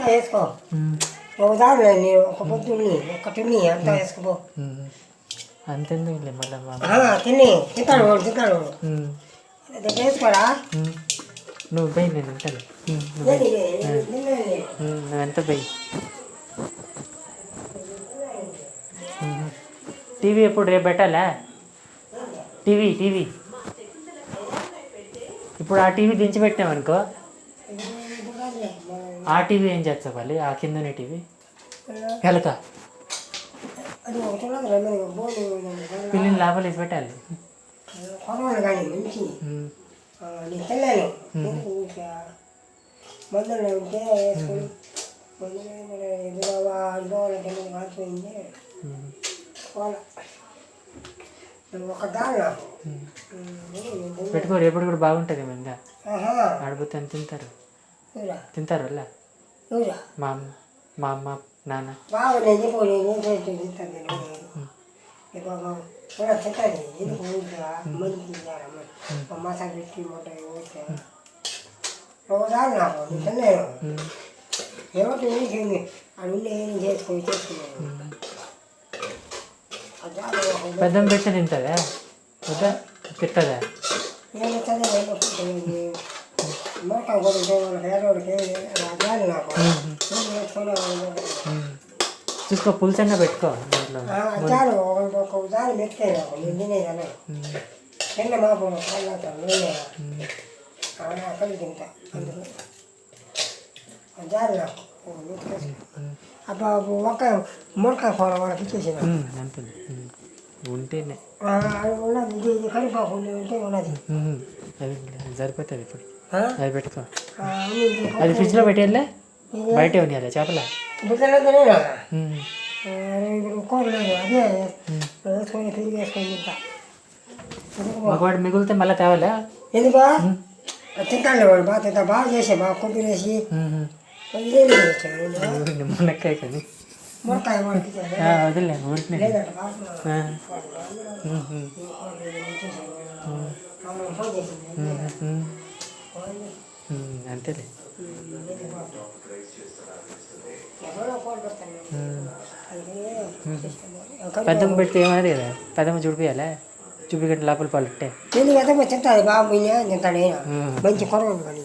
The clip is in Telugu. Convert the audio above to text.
వేసుకో ఒకదాని ఒక పొద్దున్ని ఒకటిని అంతా వేసుకోపో. అంతెందుకులే మళ్ళీ తింటాడు వాడు తింటాడు వేసుకోరా. నువ్వు పోయి నేను ఉంటాను. నువ్వెంత పోయి. టీవీ ఎప్పుడు రేపు పెట్టాలా? టీవీ ఇప్పుడు ఆ టీవీ దించి పెట్టామనుకో, ఆ టీవీ ఏం చేస్తావు మళ్ళీ? ఆ కిందనే టీవీ ఎలక పిల్లిని లోపల వేసి పెట్టాలి. పెట్టుకోరు ఎప్పుడు కూడా బాగుంటుంది. ఇంకా ఆడిపోతే అని తింటారు వాళ్ళ మా అమ్మ నాన్న. మసాలా పెట్టి ఏమంటే అది ఏం చేసుకున్నాను. పెద్దం పెట్టి తింటుందా? వద్దా తిట్టదా? చూసుకో పులుసంగా పెట్టుకో దాంట్లో. ఒకసారి పెట్టాను చిన్న మాపు అక్కడ తింటా. జారు నాకు అప్పుడు ఒక మునక్కాయ కూర వాళ్ళకి ఇచ్చేసిన ఉంటేనే ఉన్నది. ఇది కరిపాకు ఉంటే ఉన్నది. అది సరిపోతుంది. ఇప్పుడు అది పెట్టుకో. అది ఫ్రిడ్జ్లో పెట్టేయాలే, బయటే ఉన్నాయాలి చేపలే. ఇప్పుడు కూర లేదు, అదే వేసుకొని తిరిగి వేసుకొని తింటా. ఒకవాడు మిగిలితే మళ్ళీ తేవాలా? ఎందుకో తింటాను వాడు బాగా తింటా. బాగా చేసే బాగా కొబ్బరి వేసి మునక్కాయ కానీ మునక్కాయ వాడికి వదిలే ఊరికే అంతేలే. పెద్దమ్మ పెడితే ఏమన్నది కదా, పెద్దమ్మ చూపియాలా? చూపిగట్టు లోపల పాలుంటే ఎందుకు పెద్దమ్మ తింటాడు. బాబు తింటాడు మంచి కూర కానీ